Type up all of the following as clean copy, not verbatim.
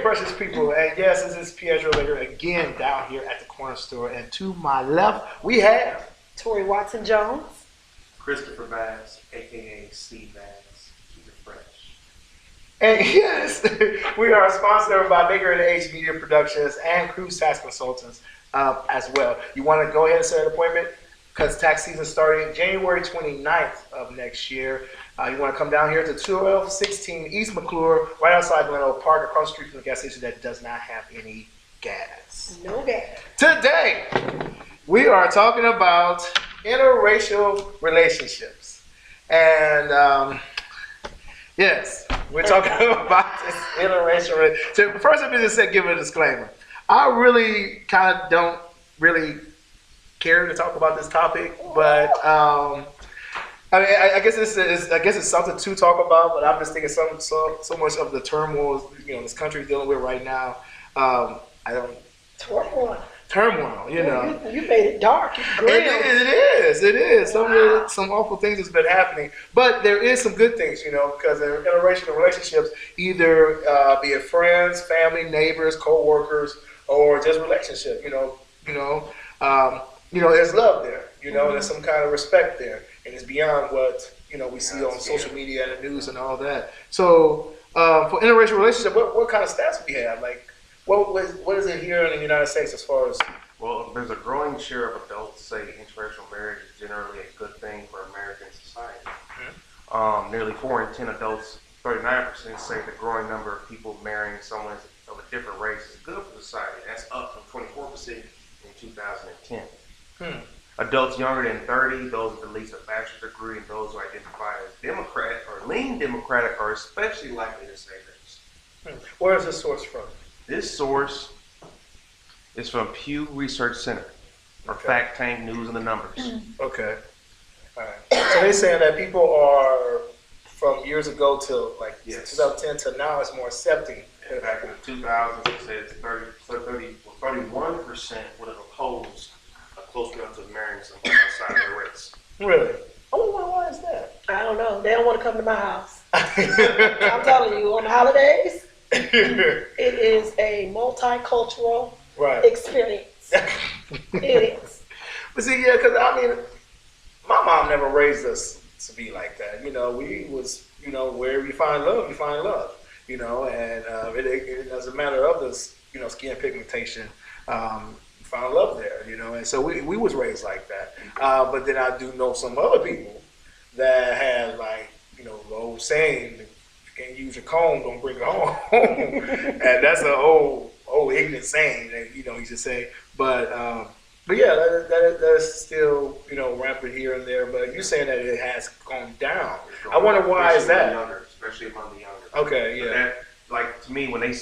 precious people, and yes, this is Pietro Later again down here at the corner store. And to my left, we have Tori Watson Jones, Christopher Bass, aka Steve Bass. Keep it fresh. and yes, we are sponsored by Baker and H Media Productions and Cruise Tax Consultants as well. You want to go ahead and set an appointment because tax season starting January 29th of next year. You want to come down here to 1216 East McClure, right outside Glen Oak Park, across the street from the gas station that does not have any gas. no gas. Today, we are talking about interracial relationships. And yes, we're talking about this interracial relationship. First, let me just give a disclaimer. I really kind of don't really care to talk about this topic, but I mean, I guess it's something to talk about, but I'm just thinking so much of the turmoil this country is dealing with right now. I don't turmoil, You made it dark. It is. Wow. Some awful things has been happening, but there is some good things, because in interracial relationships, either be it friends, family, neighbors, co-workers, or just relationship. There's love there. There's some kind of respect there. And it's beyond what we see on social media and the news and all that. So for interracial relationship, what kind of stats we have? Like, what is it here in the United States as far as? Well, there's a growing share of adults say interracial marriage is generally a good thing for American society. Mm-hmm. Nearly 4 in 10 adults, 39% say the growing number of people marrying someone of a different race is good for society. That's up from 24% in 2010. Adults younger than 30, those with at least a bachelor's degree, and those who identify as Democrat or lean Democratic are especially likely to say this. Where is this source from? This source is from Pew Research Center, or Fact Tank News and the Numbers. Okay. All right. So they're saying that people are, from years ago till 2010 to now, it's more accepting. Back in the 2000s, it says 31% would have opposed close relative marrying someone outside of their race. Really? I wonder why is that? I don't know. They don't want to come to my house. I'm telling you, on the holidays, it is a multicultural experience. It is. But see, yeah, because I mean, my mom never raised us to be like that. We was, where you find love, you find love. And it as a matter of this, skin pigmentation. Found love there, and so we was raised like that. But then I do know some other people that had the old saying, if you can't use your comb, don't bring it home. And that's an old ignorant saying that he used to say. But yeah, that is still rampant here and there. But you're saying that it has gone down. I wonder why is that? Especially among the younger. Okay, yeah. That, to me, when they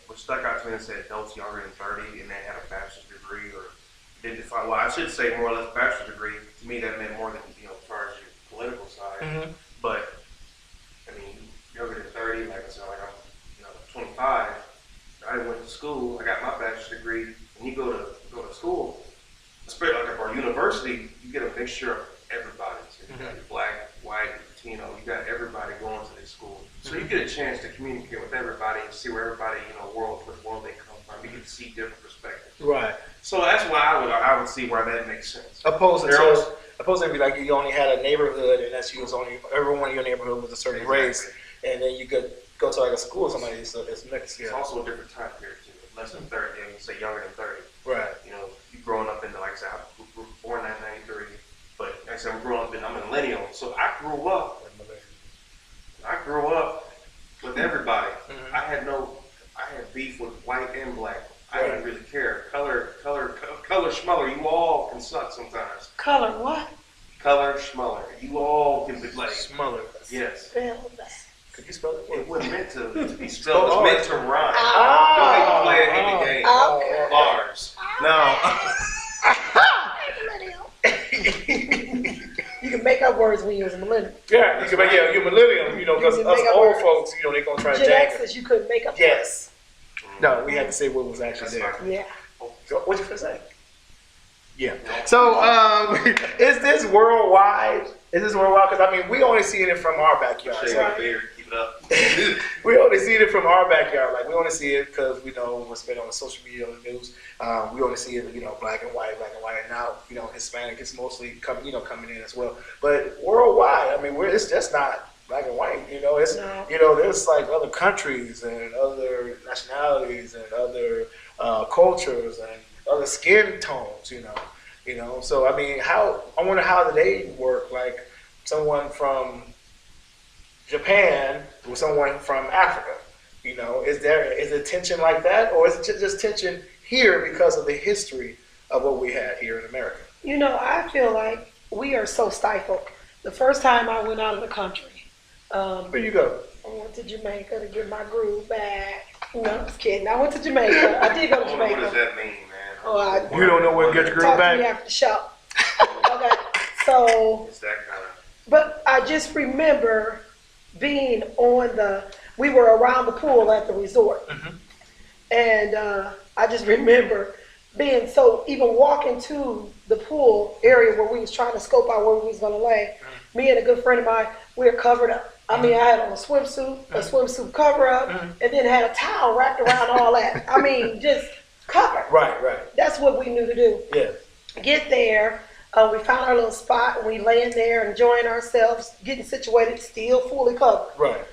what stuck out to me and said adults younger than 30 and they had a bachelor's degree or identify, well, I should say more or less bachelor's degree. To me, that meant more than as far as your political side. Mm-hmm. But I mean, younger than 30, like I said, I'm 25. I went to school. I got my bachelor's degree. When you go to school, especially like our university, you get a mixture of everybody. So you got your black, white, Latino. You got everybody going to this school. So you get a chance to communicate with everybody and see where everybody, what world they come from. You get to see different perspectives. Right. So that's why I would see why that makes sense. Opposed to be like you only had a neighborhood and that's everyone in your neighborhood was a certain race, and then you could go to a school with somebody that's mixed. It's also a different time period too. Less than 30, you say younger than 30. Right. You growing up in like I said, I was born in 1993, but like I said, I'm a millennial, so I grew up with everybody. Mm-hmm. I had beef with white and black. I didn't really care. Color, schmuller. You all can suck sometimes. Color what? Color, schmuller. You all can be like schmuller. Yes. Spell that. Could you spell it? It wasn't meant to be spelled. It's meant to rhyme. Don't make me play it in the game. Okay. Bars. No. You can make up words when you was a millennial. Yeah, you can make you're millennial. Because us old folks, they're gonna try to Gen Xers, you couldn't make up. Yes. No, we had to say what was actually there. Yeah. What'd you first say? Yeah. So, is this worldwide? Because I mean, we only see it from our backyard. Keep it it up. We only see it from our backyard. Like we only see it because we know what's been on the social media, on the news. We only see it, black and white. And now, Hispanic is mostly coming in as well. But worldwide, I mean, it's just not black and white. It's there's like other countries and other nationalities and other cultures and other skin tones. So I mean, I wonder how do they work? Like someone from Japan with someone from Africa. Is it tension like that, or is it just tension here because of the history of what we had here in America? I feel like we are so stifled. The first time I went out of the country, where you go? I went to Jamaica to get my groove back. No, I'm just kidding. I went to Jamaica. I did go to Jamaica. What does that mean, man? You don't know where to get your groove Talk back? to me after the show. Okay, so. It's that kind of. But I just remember being we were around the pool at the resort. Mm-hmm. And I just remember being even walking to the pool area where we was trying to scope out where we was going to lay. Mm-hmm. Me and a good friend of mine, we were covered up. I mean, I had on a swimsuit cover up, and then had a towel wrapped around all that. I mean, just covered. Right. That's what we knew to do. Yeah. Get there. We found our little spot, and we laying there enjoying ourselves, getting situated, still fully covered. Right.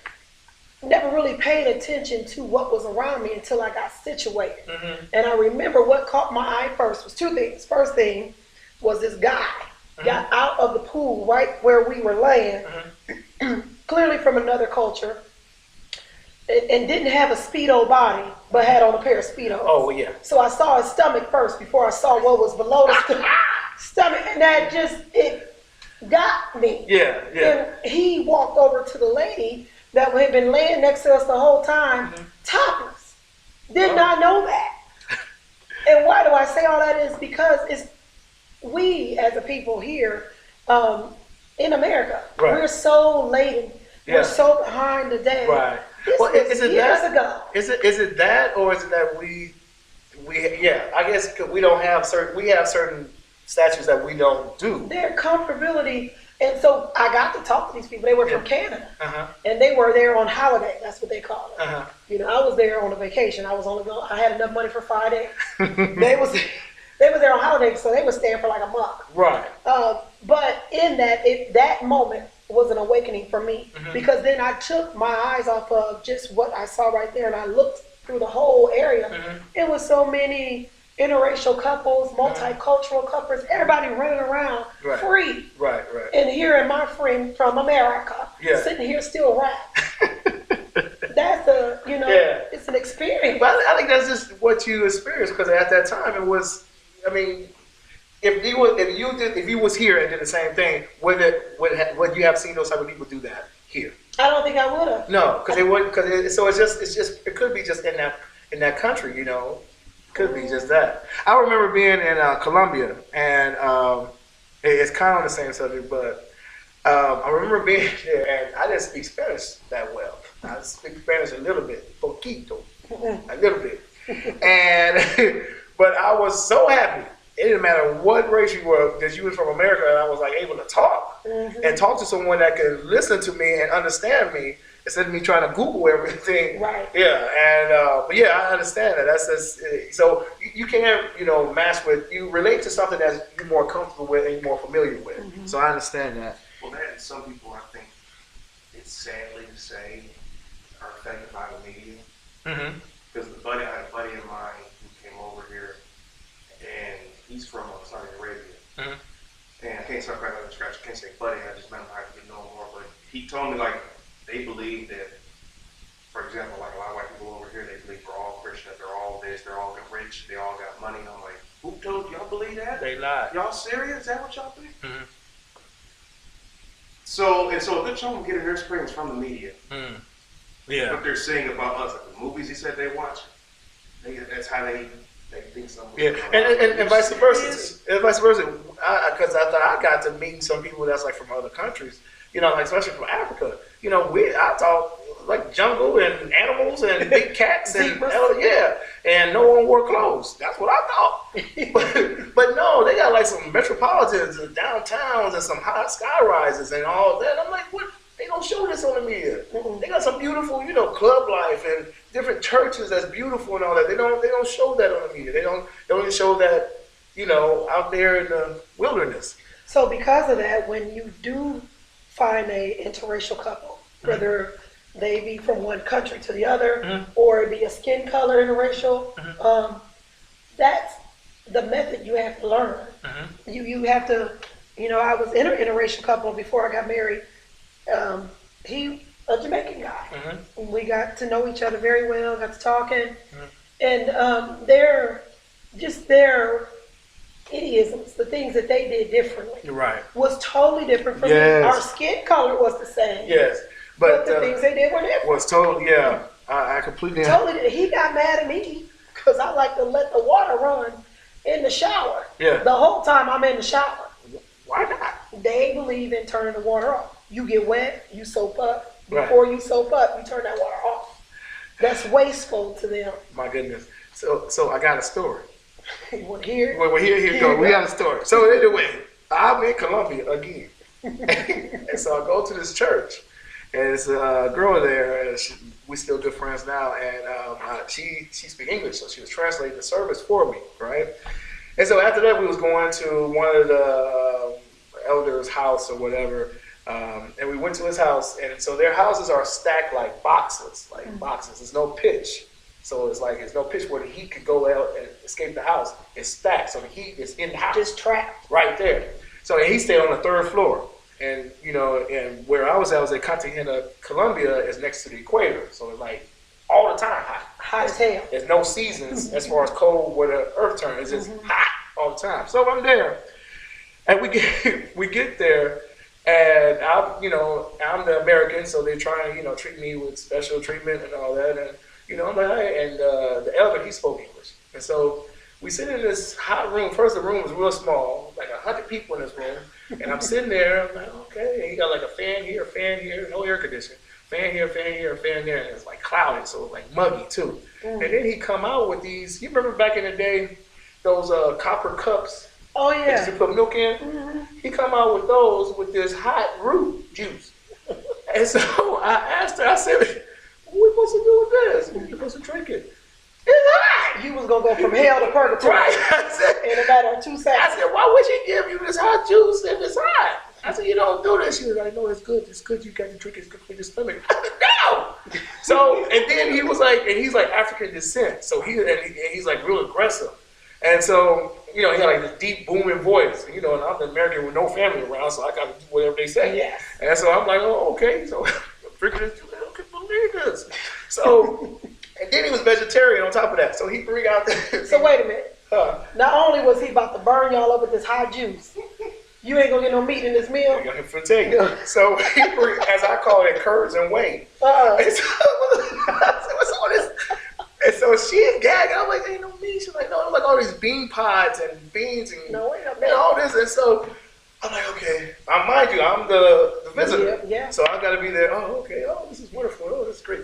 Never really paid attention to what was around me until I got situated. Mm-hmm. And I remember what caught my eye first was two things. First thing was this guy got out of the pool right where we were laying, clearly from another culture, and didn't have a Speedo body, but had on a pair of Speedos. Oh, yeah. So I saw his stomach first before I saw what was below the stomach, and that it got me. Yeah. And he walked over to the lady that had been laying next to us the whole time, topless. Did not know that. And why do I say all that is because we as a people here in America, we're so laden, we're so behind the day. Right. Is it years ago. Is it that, or is it that we I guess we don't have certain statutes that we don't do. Their comfortability. And so I got to talk to these people. They were from Canada, and they were there on holiday. That's what they call it. I was there on a vacation. I had enough money for 5 days. They was there on holiday, so they were staying for like a month. Right. But in that moment was an awakening for me, because then I took my eyes off of just what I saw right there, and I looked through the whole area. It was so many interracial couples, multicultural couples, everybody running around free. Right. And here in my friend from America, sitting here still wrapped. That's it's an experience. But I think that's just what you experienced, because at that time it was, I mean, if you was here and did the same thing, would you have seen those type of people do that here? I don't think I would have. No, because they wouldn't. It could be just in that country, Could be just that. I remember being in Colombia, and it's kind of on the same subject, but I remember being there, and I didn't speak Spanish that well. I speak Spanish a little bit, poquito, a little bit, but I was so happy. It didn't matter what race you were, because you was from America, and I was like able to talk and talk to someone that could listen to me and understand me, instead of me trying to Google everything. Right. Yeah, and but I understand that. That's just so you can't match with, you relate to something that you're more comfortable with and you're more familiar with. So I understand that. Well, that some people, I think, it's sadly to say, are affected by the media. Because I had a buddy of mine who came over here, and he's from Saudi Arabia. And I can't talk about that scratch. I can't say buddy. I just meant I have to get know more. But he told me they believe that, for example, like a lot of white people over here, they believe we're all Christian, they're all this, they're all rich, they all got money. I'm like, who told y'all believe that? They lie. Y'all serious? Is that what y'all think? So a good chunk of getting their experience from the media. Yeah. What they're saying about us, like the movies he said they watch, that's how they think something. Yeah, and vice versa. And vice versa. Because I got to meet some people that's like from other countries, like especially from Africa. I talk like jungle and animals and big cats and and no one wore clothes. That's what I thought. but no, they got like some metropolitans and downtowns and some high sky rises and all that. I'm like, what? They don't don't show this on the media. They got some beautiful, club life and different churches that's beautiful and all that. They don't show that on the media. They don't even show that, out there in the wilderness. So because of that, when you do find a interracial couple, whether they be from one country to the other, or it be a skin color interracial, that's the method you have to learn. You have to, I was in an interracial couple before I got married. He a Jamaican guy. We got to know each other very well, got to talking, and their idiisms, the things that they did differently, You're right. was totally different from me. Our skin color was the same. Yes, but the things they did were different. Was totally, yeah. I completely. Totally. He got mad at me because I like to let the water run in the shower. Yeah. The whole time I'm in the shower. Why not? They believe in turning the water off. You get wet, you soap up. Before you soap up, you turn that water off. That's wasteful to them. My goodness. So I got a story. You want to hear it? Well, here you go. We got a story. So anyway, I'm in Colombia again. And so I go to this church. And it's a girl there. And we still good friends now. And she speaks English. So she was translating the service for me, right? And so after that, we was going to one of the elders' house or whatever. And we went to his house, and so their houses are stacked like boxes. There's no pitch. So it's like there's no pitch where the heat could go out and escape the house. It's stacked, so the heat is in the house. Just trapped. Right there. So he stayed on the third floor. And, and where I was at Cartagena, Colombia is next to the equator. So it's like all the time hot. Hot as hell. There's no seasons as far as cold where the earth turns. It's just hot all the time. So I'm there. And we get there. And I'm the American, so they try and, treat me with special treatment and all that. And, I'm like, hey, and the elder, he spoke English. And so we sit in this hot room. First, the room was real small, like 100 people in this room. And I'm sitting there, I'm like, okay. And he got like a fan here, no air conditioning. Fan here, fan here, fan there. And it's like cloudy, so it's like muggy too. And then he come out with these, you remember back in the day, those copper cups? Oh, yeah. To put milk in. He come out with those with this hot root juice. And so I asked her, I said, what are we supposed to do with this? We're supposed to drink it. It's hot. You was going to go from hell to purgatory. Right. In a matter of 2 seconds. I said, why would she give you this hot juice if it's hot? I said, you don't do this. She was like, no, it's good. It's good. You got to drink it. It's good for your stomach. I said, no. So, and then he was like, and he's like African descent. So he's like real aggressive. And so, he had like this deep booming voice, and I'm an American with no family around, so I got to do whatever they say. Yes. And so I'm like, oh, okay. So I'm freaking this, I can't believe this. So, and then he was vegetarian on top of that. So he bring out this. So wait a minute. Not only was he about to burn y'all up with this hot juice, you ain't gonna get no meat in this meal. I'm gonna tell you. So he bring, as I call it, curds and whey. And so, what's all this? And so she's gagging. I'm like, ain't no meat. She's like, no, I'm like all these bean pods and beans and all this. And so I'm like, okay. Mind you, I'm the visitor. Yeah. So I got to be there. Oh, okay. Oh, this is wonderful. Oh, this is great.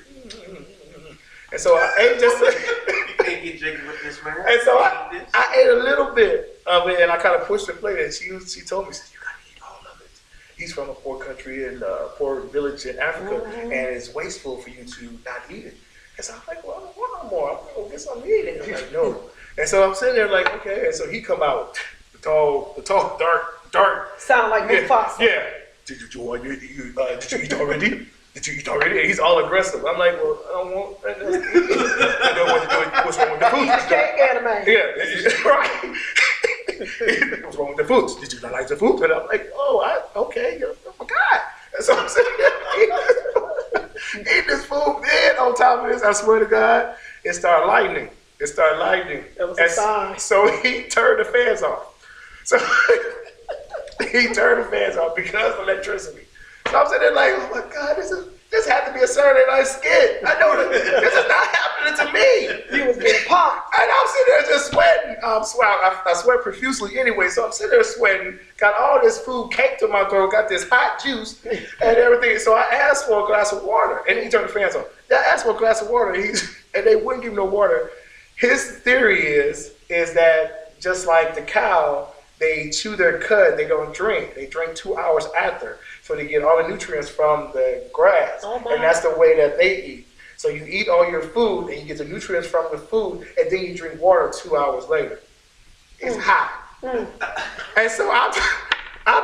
And so I ate just. You can't get jiggy with this, man. And so I ate a little bit of it, and I kind of pushed the plate. And she told me, she said, you got to eat all of it. He's from a poor country and a poor village in Africa, and it's wasteful for you to not eat it. And so I'm like, well, I don't want no more. I'm going to get something to eat. And I'm like, no. And so I'm sitting there like, okay. And so he come out, the tall, dark. Sound like Big Fox. Yeah. Did you eat already? Did you eat already? And he's all aggressive. I'm like, well, I don't want that. I don't want to do it. What's wrong with the food? Cake anime. Yeah, right. What's wrong with the food? Did you not like the food? And I'm like, okay, I forgot. And so I'm sitting there eating this food. Then on top of this, I swear to God, it started lightning. That was a sign. So he turned the fans off. So he turned the fans off because of electricity. So I'm sitting there like, oh my God, this had to be a Saturday night skit. I know this is not happening to me. You was getting popped. And I'm sitting there just sweating. I sweat profusely anyway, so I'm sitting there sweating, got all this food caked to my throat, got this hot juice and everything. So I asked for a glass of water, and he turned the fans on. I asked for a glass of water, and they wouldn't give me no water. His theory is that just like the cow, they chew their cud, they don't drink. They drink 2 hours after. so they get all the nutrients from the grass, Oh, my. and that's the way that they eat. So you eat all your food, and you get the nutrients from the food, and then you drink water 2 hours later. It's hot, and so I'm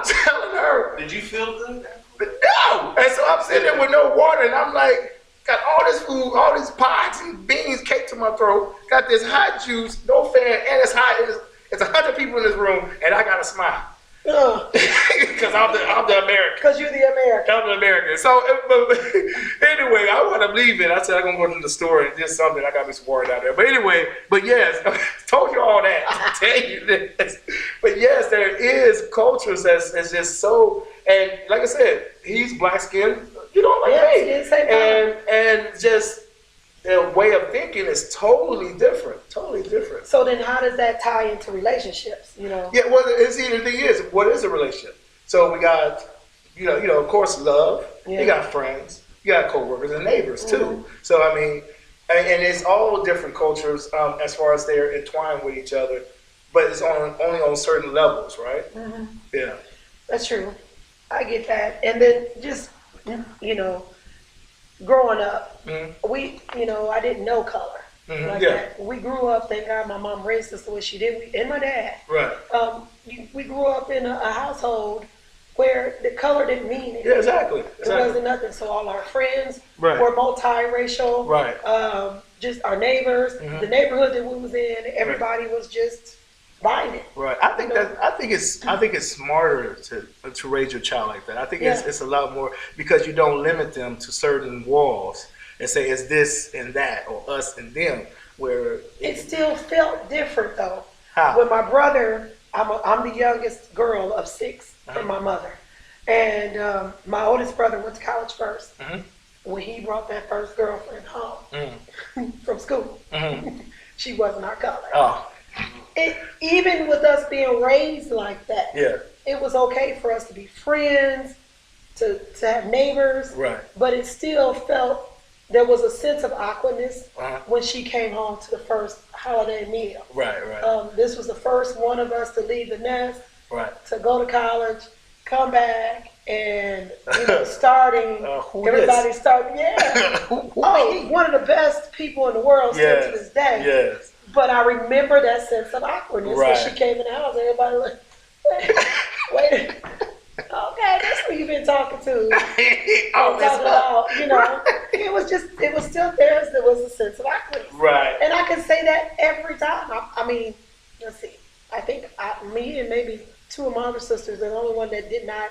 telling her, Did you feel good? no, and so I'm sitting there with no water, and I'm like, got all this food, all these pots and beans caked to my throat, got this hot juice, no fan, and it's hot. It's 100 people in this room, and I got to smile. Because I'm the American. Because you're the American. I'm the American. So, but anyway, I want to leave it. I said I'm going to go to the store and get something. I got me some water out there. But anyway, but yes, told you all that to tell you this. But yes, there is cultures that's just so, and like I said, he's black skinned, you know, like me. And just their way of thinking is totally different. Totally different. So then how does that tie into relationships, you know? Yeah, well, the thing is, what is a relationship? So we got, you know, of course, love. Yeah. You got friends. You got coworkers and neighbors, too. So, I mean, and it's all different cultures as far as they're entwined with each other, but it's only on certain levels, right? Yeah. That's true. I get that. And then just, you know, growing up, we, you know, I didn't know color. Like that. We grew up, thank God my mom raised us the way she did, and my dad. Right. We grew up in a household where the color didn't mean anything. Yeah, exactly. It wasn't nothing. So all our friends Right. were multiracial. Right. Just our neighbors, the neighborhood that we was in, everybody was just binding. Right. I think it's smarter to raise your child like that. I think it's a lot more because you don't limit them to certain walls and say it's this and that or us and them. Where it still felt different though. How? When my brother, I'm the youngest girl of 6 from my mother, and my oldest brother went to college first. When he brought that first girlfriend home from school, she wasn't our color. Oh. Even with us being raised like that, it was okay for us to be friends, to have neighbors, Right. but it still felt there was a sense of awkwardness when she came home to the first holiday meal. Right, right. This was the first one of us to leave the nest, Right. to go to college, come back, and starting, everybody starting, one of the best people in the world still to this day. Yes. But I remember that sense of awkwardness when she came in the house. Everybody like, wait. Okay, that's who you've been talking to. You know, it was still there. There was a sense of awkwardness. Right. And I can say that every time. I mean, let's see. I think me and maybe 2 of my other sisters are the only one that did not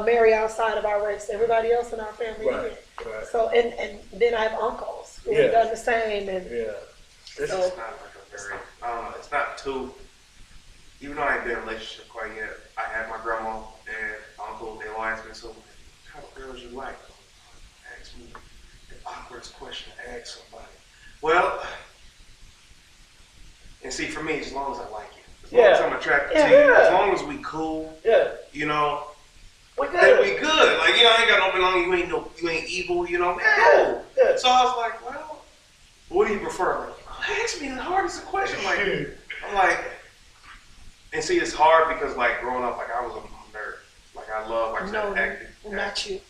marry outside of our race. Everybody else in our family did. Right. So, and then I have uncles who have done the same. And This is not like a very, it's not too, even though I ain't been in a relationship quite yet, I have my grandma, dad, uncle, they all ask me, so what kind of girls you like? Ask me the awkward question to ask somebody. Well, and see, for me, as long as I like you, as long as I'm attracted to you, as long as we cool, you know, then we good. Like, you know, I ain't got no belonging, you ain't evil, you know, cool. So I was like, well, what do you prefer? Like, ask me the hardest question. Like, I'm like, and see, it's hard because, like, growing up, like, I was a nerd. Like, I love, like, acting. Not you.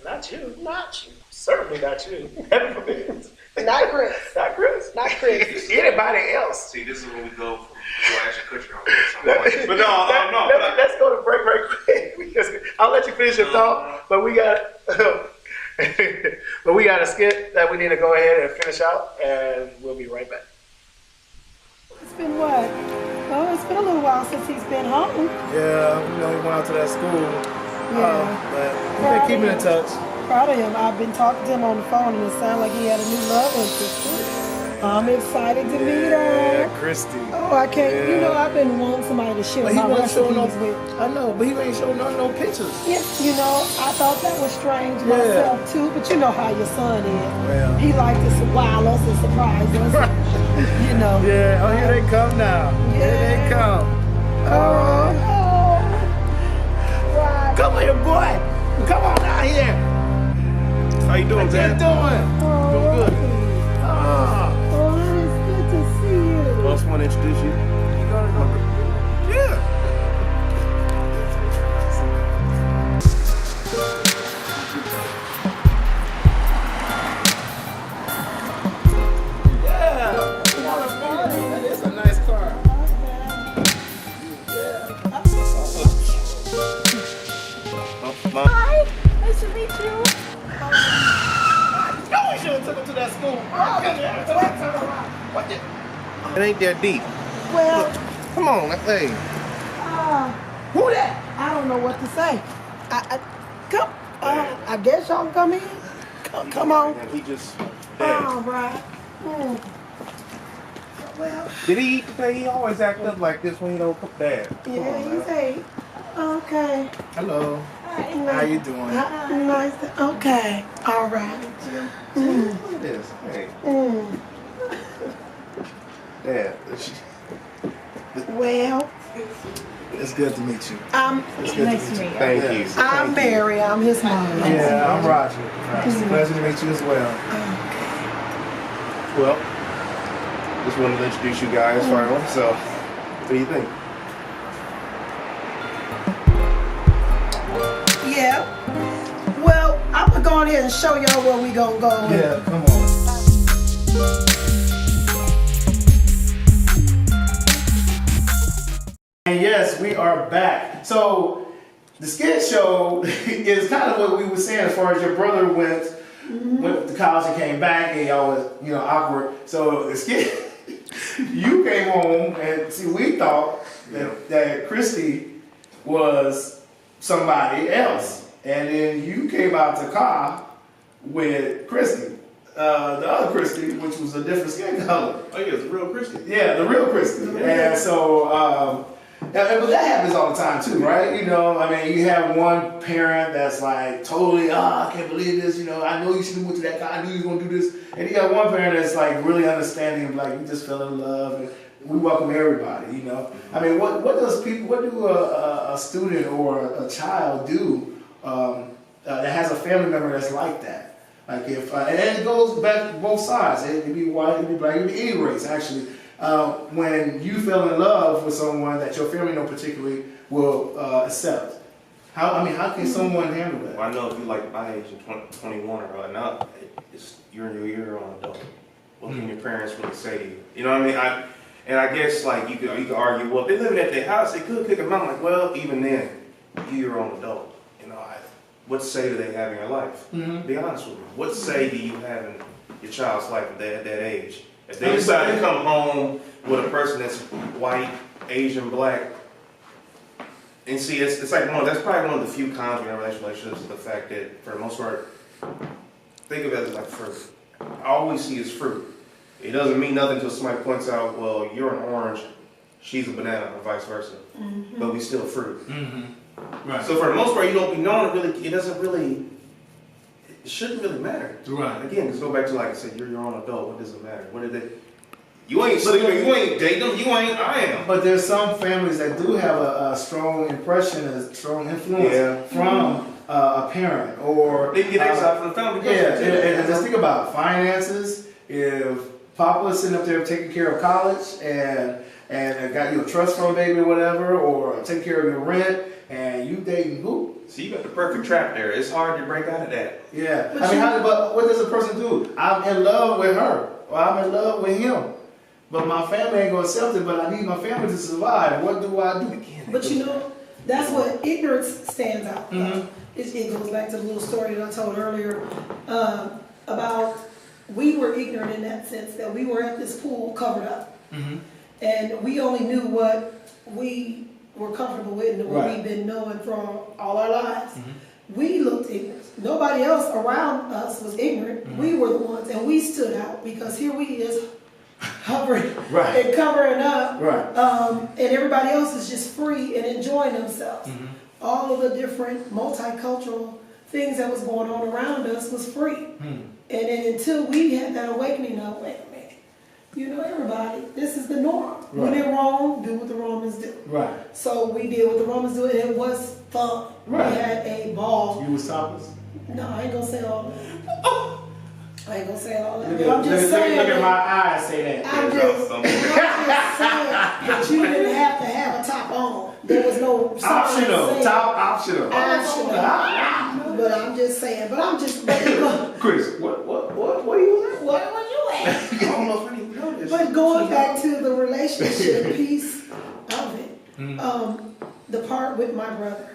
Not you. Not you. Certainly not you. Heaven forbid. Not Chris. Not Chris. Not Chris. Anybody else. See, this is when we go from Ashton Kutcher on something. But no. Let's go to break right quick. Because I'll let you finish your thought, but we got a skit that we need to go ahead and finish out, and we'll be right back. It's been what? Oh, it's been a little while since he's been home. Yeah, he went out to that school. Yeah. But we've been keeping in touch. Proud of him. I've been talking to him on the phone, and it sounded like he had a new love interest. I'm excited to meet her. Yeah, Christy. Oh, I can't. You know, I've been wanting somebody to share my recipes with. I know, but he ain't showing no pictures. Yeah, you know, I thought that was strange myself too, but you know how your son is. Well. He likes to wow us and surprise us. You know. Yeah, oh, here they come now. Yeah. Here they come. Oh. Right. Come here, boy. Come on out here. How you doing, man? How you doing? Oh, Doing good. Oh, that is good to see you. I just want to introduce you. Yeah. Hi, nice to meet you. No, we should have took him to that school. What the? It ain't that deep. Well, Come on, hey. who that? I don't know what to say. Come. I guess y'all can come in. Come on. And he just All right. Well, Did he eat today? He always act up like this when he don't cook bad. yeah, he's ate. Okay. Hello. How you doing? Nice. Okay. All right. Look at this. Hey, Dad. Well, It's good to meet you. Nice to meet you. Thank you. I'm Mary. I'm his mom. Yeah, I'm Roger. It's a pleasure to meet you as well. Well, just wanted to introduce you guys finally. So, what do you think? Yeah. Well, I'm gonna go ahead and show y'all where we gonna go. Yeah, come on. And yes, we are back. So the skit show is kind of what we were saying as far as your brother went to college and came back and y'all was, awkward. So the skit, you came home and see, we thought that Christy was somebody else. And then you came out to car with Christy. The other Christy, which was a different skin color. Oh, yeah, it's a real Christian. Yeah, the real Christy. And so, but that happens all the time too, right? You have one parent that's like totally, I can't believe this, I know you should have went to that guy, I knew you were gonna do this. And you got one parent that's like really understanding, like you just fell in love and we welcome everybody, what do a student or a child do that has a family member that's like that? Like if, and it goes back both sides. It can be white, it can be black, it can be any race actually. When you fell in love with someone that your family don't particularly will accept. How can someone handle that? Well, I know if you like my age and 21 or not, you're in your own adult. What can your parents really say to you? You know what I mean? I guess like you could argue, well, if they're living at their house, they could kick them out. Like, well, even then, you're your own adult. What say do they have in your life? Mm-hmm. Be honest with me. What say do you have in your child's life at that age? If they decide to come home with a person that's white, Asian, black, and see, it's like that's probably one of the few cons in relationships is the fact that for the most part, think of it as like fruit. I always see it as fruit. It doesn't mean nothing until somebody points out, well, you're an orange, she's a banana, or vice versa. Mm-hmm. But we still fruit. Mm-hmm. Right. So for the most part, you don't be knowing it shouldn't really matter. Right. Again, just go back to like I said, you're your own adult. What does it matter? What did they? You ain't sleeping. You ain't dating them. You ain't. I am. But there's some families that do have a strong impression, a strong influence from a parent, or they can get exiled from the family. And just think about finances. If Papa's sitting up there taking care of college and got you a trust fund baby or whatever, or taking care of your rent, and you dating who? So you got the perfect trap there. It's hard to break out of that. Yeah. But what does a person do? I'm in love with her, or I'm in love with him. But my family ain't gonna accept it, but I need my family to survive. What do I do? But that's what ignorance stands out. Mm-hmm. It goes back to the little story that I told earlier about we were ignorant in that sense that we were at this pool covered up. Mm-hmm. And we only knew what we were comfortable with and what we've been knowing from all our lives. Mm-hmm. We looked ignorant. Nobody else around us was ignorant. Mm-hmm. We were the ones, and we stood out because here we is hovering and covering up, and everybody else is just free and enjoying themselves. Mm-hmm. All of the different multicultural things that was going on around us was free. Mm-hmm. And then until we had that awakening of, wait a minute, everybody, this is the norm. Right. When they're wrong, do what the Romans do. Right. So we did what the Romans do, and it was fun. Right. We had a ball. You was topless? No, I ain't gonna say all that. I ain't gonna say all that. I'm just saying. Look at my eyes, say that. I'm just saying that you didn't have to have a top on. There was no optional. Top optional. But I'm just saying. Chris, what are you at? What were you at? I don't know if anyone noticed. But going back to the relationship piece of it, the part with my brother,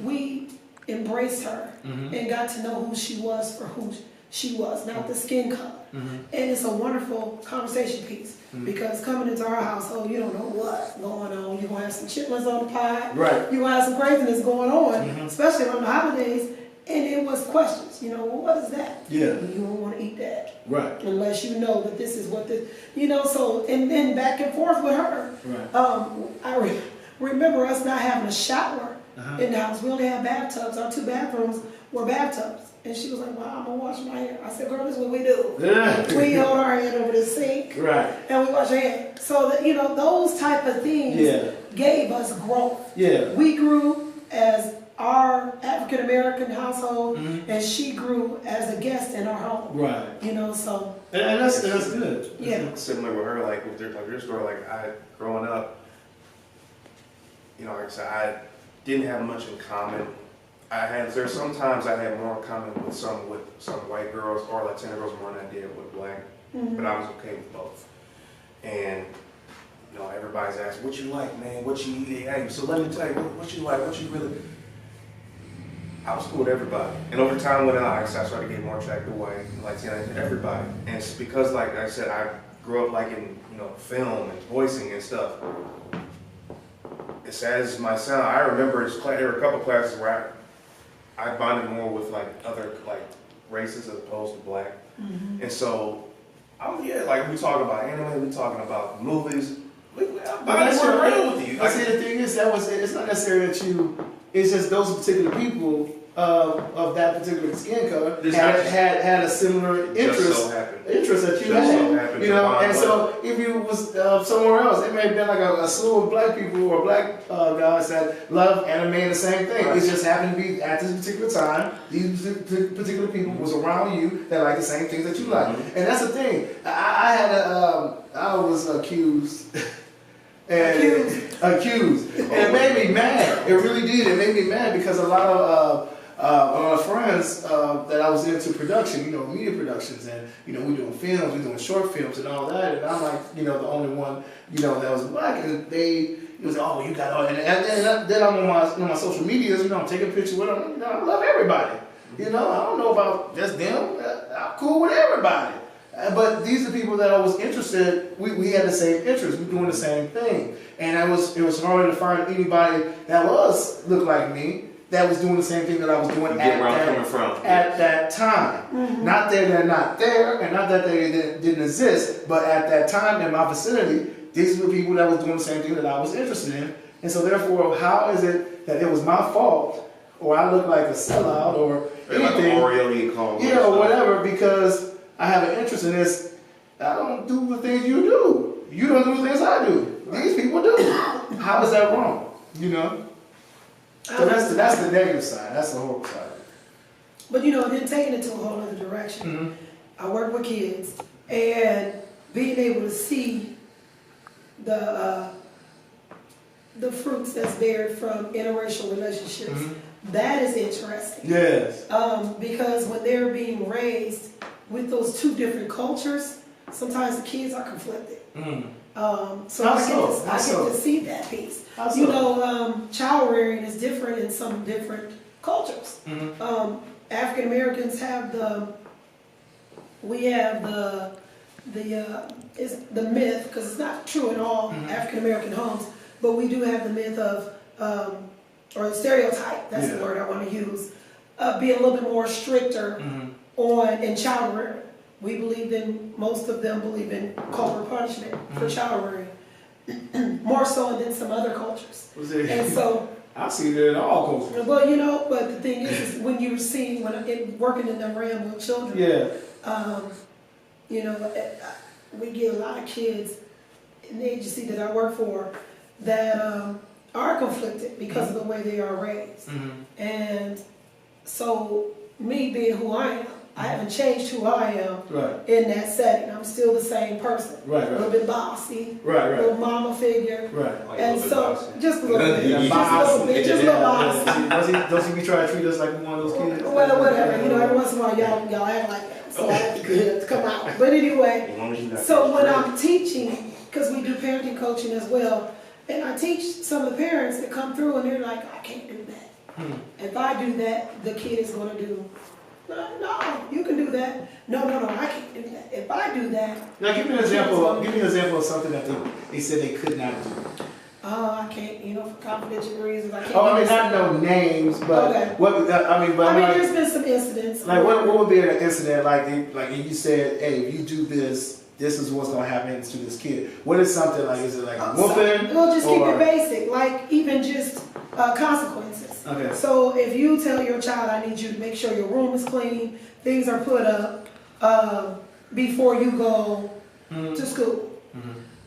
we embraced her and got to know who she was for who she was, not the skin color. And it's a wonderful conversation piece because coming into our household, you don't know what's going on. You're going to have some chitlins on the pie. Right. You're going to have some craziness going on, especially around the holidays. And it was questions, well, what is that? Yeah. You don't want to eat that. Right. Unless you know that this is what this, so, and then back and forth with her. Right. I remember us not having a shower in the house. We only had bathtubs. Our 2 bathrooms were bathtubs. And she was like, well, I'm going to wash my hair. I said, girl, this is what we do. Yeah. We hold our hand over the sink. Right. And we wash our hands. So, that, those type of things gave us growth. Yeah. We grew as our African-American household, and she grew as a guest in our home. Right. So. And that's good. Yeah. Similar with her, like with your story, like growing up, like I said, I didn't have much in common. There's sometimes I had more in common with some white girls or Latina girls more than I did with black, but I was okay with both. And everybody's asking, what you like, man? What you eat? Hey, so let me tell you, what you like? What you really? I was cool with everybody. And over time, when I started getting more attracted to white, Latina, everybody. And it's because, like I said, I grew up in film and voicing and stuff. As sad as my sound, I remember there were a couple classes where I bonded more with other races as opposed to black. And so, we talking about anime, we talking about movies. I'm bonding more around with you. See, the thing is, it's not necessarily that it's just those particular people of that particular skin color had a similar interest that you had, and so if you was somewhere else, it may have been like a slew of black people or black guys that love anime and the same thing. It just happened to be at this particular time, these particular people was around you that like the same things that you like, and that's the thing. I was accused. Accused. And it made me mad. It really did. It made me mad because a lot of friends that I was into production, media productions, and we doing films, we doing short films and all that, and I'm like, the only one, that was black, and it was, oh, you got all, and then I'm on my social medias, I'm taking pictures with them. I love everybody. I don't know about just them. I'm cool with everybody. But these are people that I was interested. We had the same interest. We doing the same thing, and it was hard to find anybody that looked like me that was doing the same thing that I was doing at that time. Not that they're not there, and not that they didn't exist, but at that time in my vicinity, these were people that was doing the same thing that I was interested in. And so therefore, how is it that it was my fault, or I look like a sellout, or anything, or whatever, because I have an interest in this. I don't do the things you do. You don't do the things I do. These people do. How is that wrong? So that's the negative side. That's the horrible side. But then taking it to a whole other direction. I work with kids, and being able to see the fruits that's bared from interracial relationships, that is interesting. Yes. Because when they're being raised with those 2 different cultures, sometimes the kids are conflicted. So I get to see that piece. Child rearing is different in some different cultures. African Americans have the myth, because it's not true in all African American homes, but we do have the myth of or the stereotype. That's the word I want to use. Being a little bit more stricter in child rearing. Most of them believe in corporal punishment for child rearing, more so than some other cultures. And so, I see that in all cultures. Well, but the thing is when you're seeing, working in the realm with children, we get a lot of kids in the agency that I work for that are conflicted because of the way they are raised. And so, me being who I am, I haven't changed who I am in that setting. I'm still the same person. A little bit bossy. A little mama figure. And so, just a little bit. Just a little bossy. Does he be trying to treat us like one of those kids? Well, whatever. Every once in a while, y'all act like that. So I have to come out. But anyway, so when I'm teaching, because we do parenting coaching as well, and I teach some of the parents that come through and they're like, I can't do that. If I do that, the kid is gonna do, no, you can do that. No, I can't do that. If I do that. Now give me an example. Give me an example of something that they said they could not do. I can't, for confidential reasons, I can't. Oh, I mean, not no names, but Okay. what? I mean, there's been some incidents. like what would be an incident like you said, hey, if you do this, this is what's gonna happen to this kid. What is something like? Is it like a whooping? We'll just keep it basic, like even just consequences. Okay. So if you tell your child, I need you to make sure your room is clean, things are put up before you go to school.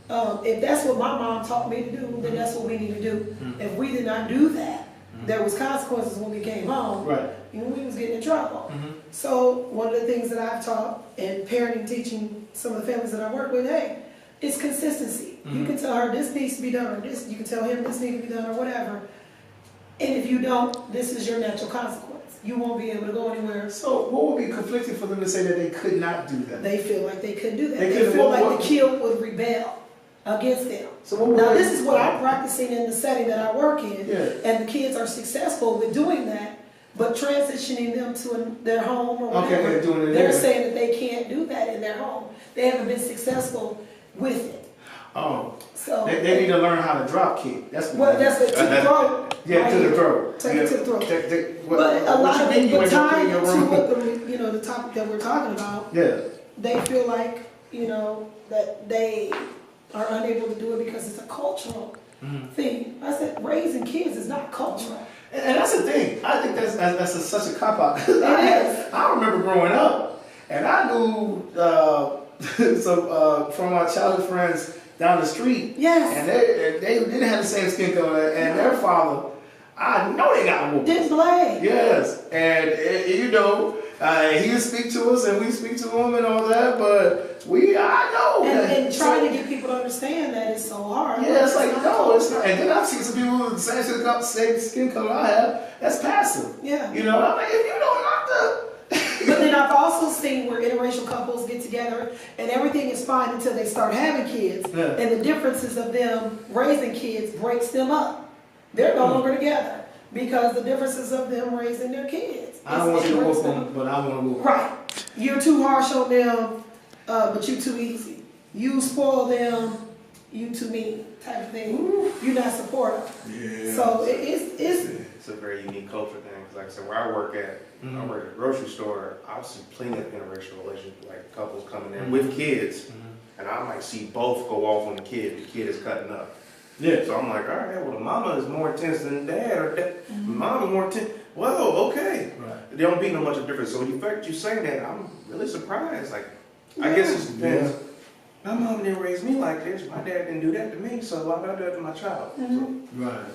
If that's what my mom taught me to do, then that's what we need to do. If we did not do that, there was consequences when we came home. Right. We was getting in trouble. So one of the things that I've taught in parenting, teaching some of the families that I work with, hey, it's consistency. You can tell her this needs to be done, or this. You can tell him this needs to be done, or whatever. And if you don't, this is your natural consequence. You won't be able to go anywhere. So what would be conflicting for them to say that they could not do that? They feel like they couldn't do that. They They couldn't- feel what- like the kid would rebel against them. So what would Now they- this is what I'm practicing in the setting that I work in, Yeah. and the kids are successful with doing that, but transitioning them to their home or Okay, whatever, they're doing it they're there. saying that they can't do that in their home. They haven't been successful with it. Oh, So they need to learn how to drop kick. That's what. well, that's what to the throat. Yeah, right to the here. throat. Take it to the throat. What But a lot you of mean it, you but ain't gonna tying clean into your room? what the topic that we're talking about, Yeah. they feel like, that they are unable to do it because it's a cultural thing. I said, raising kids is not cultural. And that's the thing. I think that's such a cop out. It is. I remember growing up, and I knew some from my childhood friends down the street. Yes. And they didn't have the same skin color, and their father, I know they got whooped. Didn't play. Yes, and he would speak to us, and we speak to him, and all that. But I know. And trying to get people to understand that is so hard. Yeah, it's like, no, it's not. And then I've seen some people with the same skin color I have, that's passive. Yeah. I'm like, if you don't knock the... But then I've also seen where interracial couples get together and everything is fine until they start having kids. Yeah. And the differences of them raising kids breaks them up. They're no longer together because the differences of them raising their kids. I don't want you to breaks whoop them them, but I want to whoop them. Right. You're too harsh on them, but you too easy. You spoil them, you too mean type of thing. You're not supportive. Yeah. So it's It's a very unique culture thing. 'Cause like I said, where I work at a grocery store, I see plenty of interracial relationships, like couples coming in with kids, and I might see both go off on the kid is cutting up. Yeah. So I'm like, all right, well, the mama is more intense than dad, or mama more intense. Well, okay. Right. They don't be no much of a difference. So the fact you saying that, I'm really surprised. Like, I guess it just depends. My mom didn't raise me like this. My dad didn't do that to me, so why would I do that to my child? So, Right.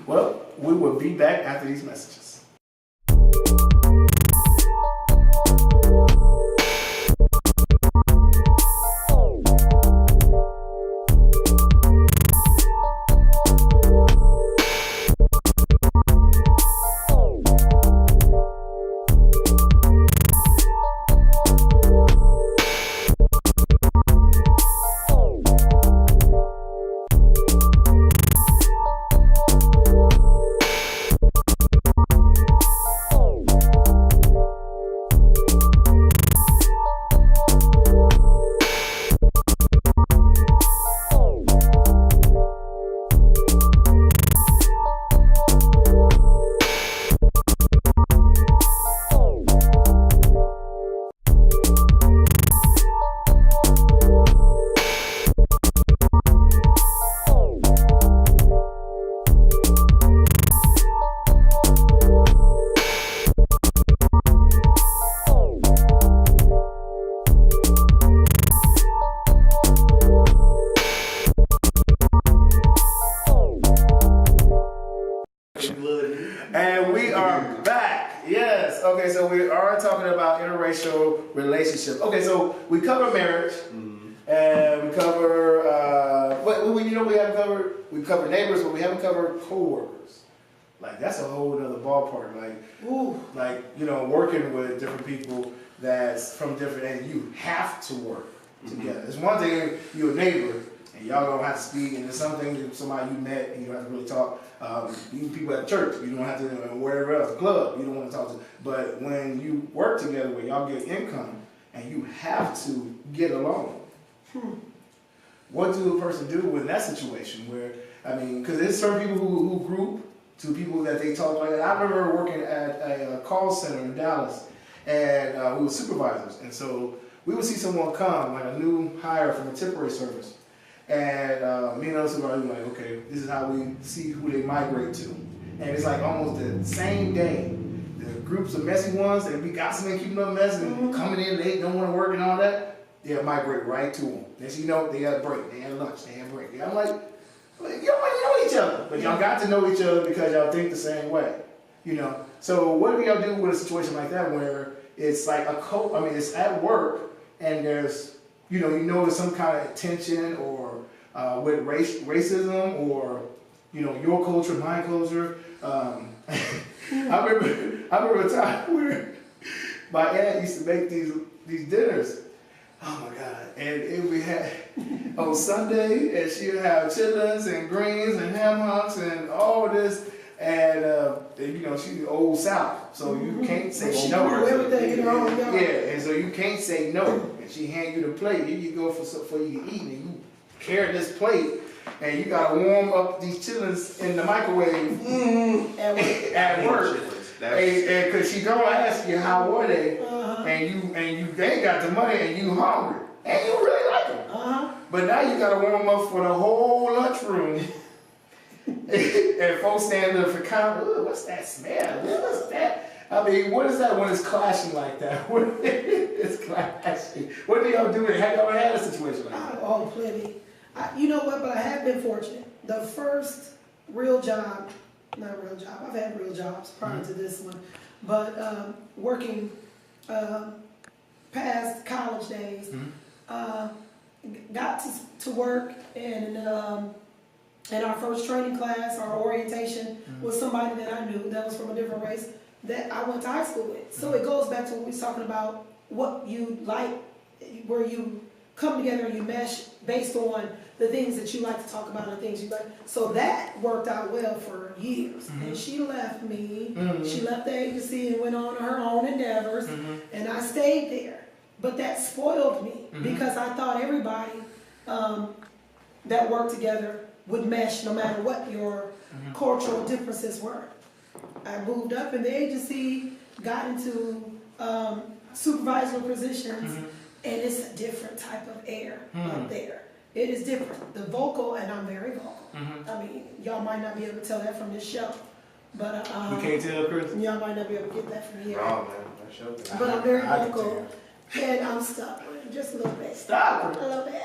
Well, we will be back after these messages. And we are back. Yes. Okay, so we are talking about interracial relationships. Okay, so we cover marriage, and we cover we cover neighbors, but we haven't covered co-workers. Like that's a whole other ballpark. Working with different people that's from different, and you have to work together. It's one thing if you're a neighbor and y'all don't have to speak, and there's some things that somebody you met and you don't have to really talk. Even people at church, you don't have to, wherever else, club, you don't want to talk to. But when you work together where y'all get income and you have to get along, what do a person do in that situation where, I mean, because there's certain people who group to people that they talk like that. I remember working at a call center in Dallas, and we were supervisors, and so we would see someone come, like a new hire from a temporary service, and me and other supervisors were like, okay, this is how we see who they migrate to, and it's like almost the same day. The groups of messy ones that be gossiping, keeping up mess, and coming in late, don't want to work and all that, they'll migrate right to them. Next you know, they had a break, they had lunch, they had a break. And I'm like, you don't know each other, but y'all got to know each other because y'all think the same way, you know. So what do y'all do with a situation like that where it's like it's at work and there's, there's some kind of tension or with racism or, your culture, my culture. I remember a time where my aunt used to make these dinners. Oh my God! And we had on Sunday, and she would have chitlins and greens and ham hocks and all this, and she's the old South, so you can't say no. Everything in her own yard. Yeah, and so you can't say no. And she hand you the plate. Here you go for you to eat, and you carry this plate, and you gotta warm up these chitlins in the microwave at work. And because she don't ask you how were they, and you they ain't got the money and you hungry and you really like them. But now you gotta warm up for the whole lunchroom, and folks stand there for comment. Ooh, what's that smell? What's that? I mean, what is that when it's clashing like that? It's clashing. What do y'all do? Have y'all had a situation like that? Oh, plenty. You know what? But I have been fortunate. The first real job. Not real job. I've had real jobs prior to this one, but working past college days, got to work in our first training class, our orientation was somebody that I knew that was from a different race that I went to high school with. So it goes back to what we was talking about, what you like, where you come together and you mesh based on the things that you like to talk about and the things you like. So that worked out well for years. And she left me. She left the agency and went on her own endeavors. And I stayed there. But that spoiled me because I thought everybody that worked together would mesh no matter what your cultural differences were. I moved up in the agency, got into supervisory positions, and it's a different type of air up there. It is different. The vocal, and I'm very vocal. I mean, y'all might not be able to tell that from this show, but you can't tell, Chris? Y'all might not be able to get that from here. Oh man, that show. But I'm very vocal, and I'm stubborn, just a little bit. Stubborn? A little bit.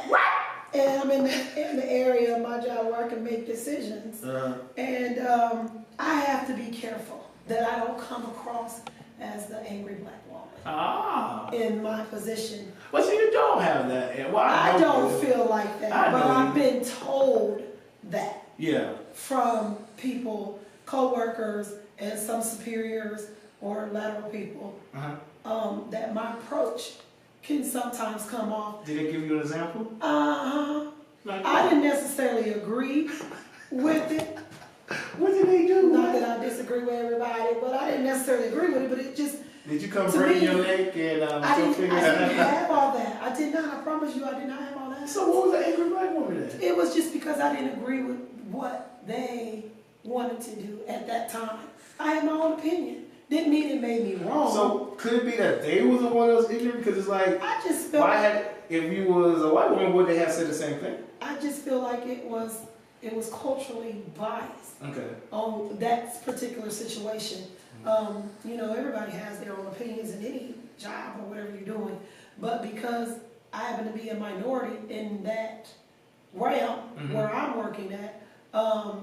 And I'm in the area of my job where I can make decisions, and I have to be careful that I don't come across as the angry black woman in my position. Well, see, you don't have that. And I don't feel like that, but I've been told that from people, co-workers, and some superiors or lateral people, that my approach can sometimes come off. Did they give you an example? I didn't necessarily agree with it. What did they do? Not that I disagree with everybody, but I didn't necessarily agree with it, but it just... Did you come break your neck and I didn't have all that. I did not. I promise you, I did not have all that. So what was the angry black woman then? It was just because I didn't agree with what they wanted to do at that time. I had my own opinion. Didn't mean it made me wrong. So could it be that they was the one that was ignorant? Because it's like, I just felt if you was a white woman, would they have said the same thing? I just feel like it was culturally biased. Okay. On that particular situation. Everybody has their own opinions in any job or whatever you're doing, but because I happen to be a minority in that realm where I'm working at, I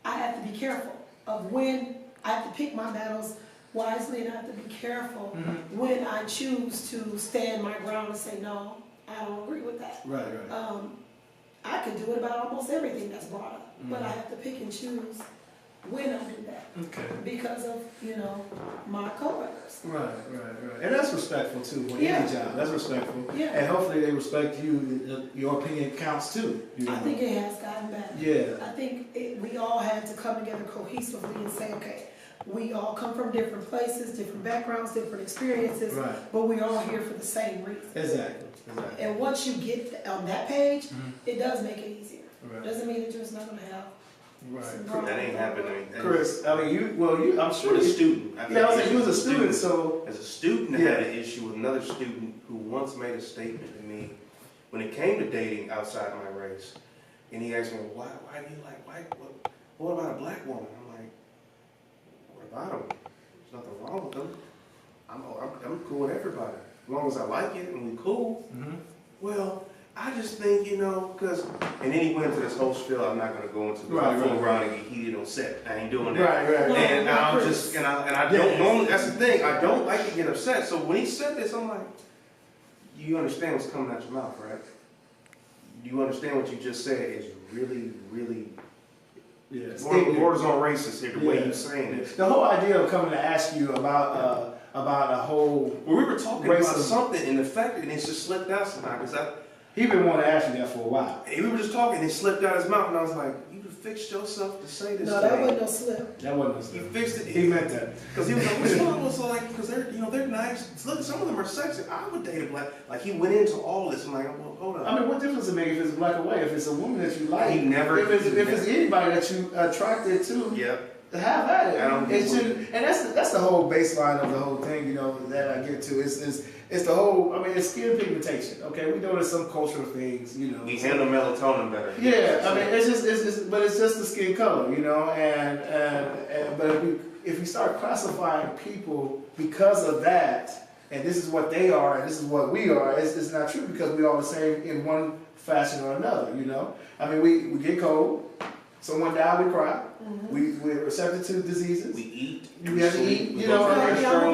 have to be careful of when I have to pick my battles wisely, and I have to be careful when I choose to stand my ground and say, no, I don't agree with that. Right. I could do it about almost everything that's brought up, but I have to pick and choose when I do that. Okay. Because of, my coworkers. Right. And that's respectful too, for Yeah. any job. That's respectful. Yeah. And hopefully they respect you, your opinion counts too. I think it has gotten better. Yeah. I think we all had to come together cohesively and say, okay, we all come from different places, different backgrounds, different experiences, Right. but we're all here for the same reason. Exactly. And once you get on that page, it does make it easier. Right. Doesn't mean that you're just not going to have some Right. problems. That ain't happening. Chris, I mean, I'm sure With a you, student. yeah, I was like, you was a student, so. As a student, I Yeah. had an issue with another student who once made a statement to me when it came to dating outside my race. And he asked me, why do you like white? What about a black woman? I'm like, what about them? There's nothing wrong with them. I'm cool with everybody. As long as I like it and we cool. Mhm. Well, I just think, because, and then he went into this whole spiel I'm not going to go into. Right, I'm full right. around and get heated on set. I ain't doing that. Right. No, And not I'm Chris. just, and I don't normally, that's the thing, I don't like to get upset. So when he said this, I'm like, you understand what's coming out your mouth, right? You understand what you just said is really, really, Yeah. borders on racist here, the way Yeah. you're saying it. The whole idea of coming to ask you about a whole, Well, we were talking about Racism. something, and the fact that it just slipped out somehow, because he been wanting to ask you that for a while. we were just talking, and it slipped out his mouth, and I was like, you fixed yourself to say this No, to that me. wasn't no slip. That wasn't You his fixed it. He meant that. Because he was like, what's wrong with so like, because they're nice. Look, some of them are sexy. I would date a black. Like he went into all this. I'm like, well, hold on. I mean, what difference does it make if it's black or white? If it's a woman that you like, He never- if it's he never- anybody that you attracted to, Yep. have at it. I don't It get shouldn't- and that's the whole baseline of the whole thing, that I get to. It's the whole. I mean, it's skin pigmentation. Okay, we know there's some cultural things, We handle melatonin better. Yeah, I mean, but it's just the skin color, and but if we start classifying people because of that, and this is what they are, and this is what we are, it's not true because we are the same in one fashion or another, I mean, we get cold, someone died, we cry, we're receptive to diseases. We eat. We have to sleep, eat, we you go know, to the and- restaurant.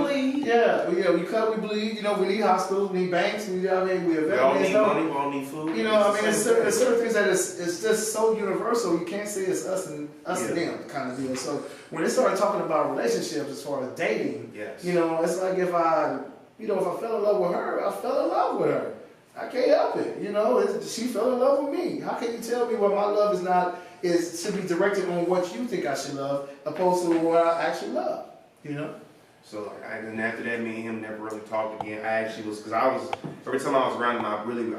Yeah, we cut, we bleed, we need hospitals, we need banks, we have We all need money. We all need food. it's certain things that it's just so universal. You can't say it's us and them kind of deal. So when they started talking about relationships as far as dating, Yes. it's like if I fell in love with her, I fell in love with her. I can't help it. She fell in love with me. How can you tell me what my love should be directed on what you think I should love, opposed to what I actually love? So and after that, me and him never really talked again. I actually was, because every time I was around him,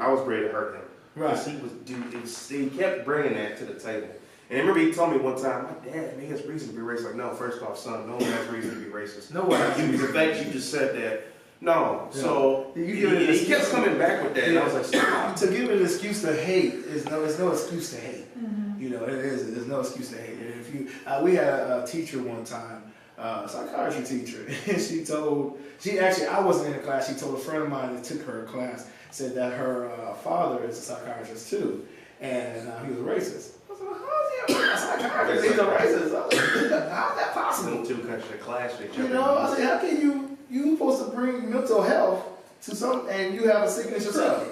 I was ready to hurt him. Right. Because he kept bringing that to the table. And I remember he told me one time, my dad, man, he has reason to be racist. Like, no, first off, son, no one has reason to be racist. No one has You, reason. the fact you just said that, no. Yeah. So You give it an he kept excuse. coming back with that, and I was like, stop. To give it an excuse to hate is no excuse to hate. There's no excuse to hate. And if we had a teacher one time, a psychiatry teacher, and I wasn't in the class. She told a friend of mine that took her class, said that her father is a psychiatrist too, and he was a racist. I was like, how's he a psychiatrist? He's a racist. I was like, how's that possible? Two countries clash with each I other. said, how can you supposed to bring mental health to some, and you have a sickness yourself?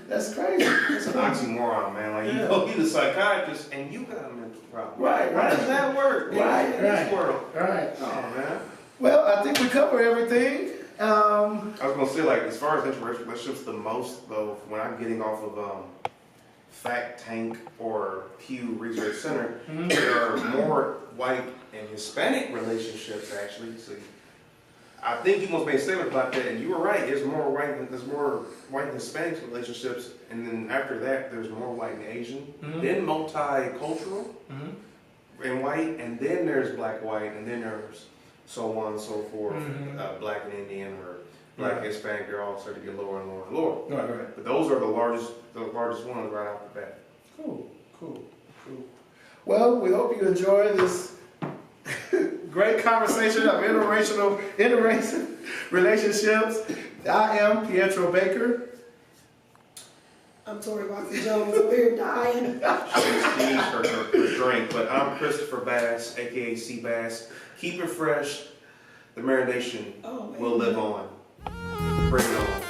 That's crazy. It's an oxymoron, man. Like, he's a psychiatrist, and you got a mental problem. Right. How does that work? Right, in this right. world? Right. Oh, man. Well, I think we covered everything. I was gonna say, like, as far as interracial relationships, the most though, when I'm getting off of Fact Tank or Pew Research Center, there are more white and Hispanic relationships actually. So I think you almost made a statement about that, and you were right. There's more white and Hispanic relationships, and then after that, there's more white and Asian, then multicultural and white, and then there's black, white, and then there's so on and so forth, black and Indian or black and Hispanic. They're all starting to get lower and lower and lower. Right. But those are the largest ones right off the bat. Cool. Well, we hope you enjoy this great conversation of interracial relationships. I am Pietro Baker. I'm Tori Walker Jones. I'm here dying. She needs her drink, but I'm Christopher Bass, aka C Bass. Keep it fresh. The marination Oh, man. will live on. Bring it on.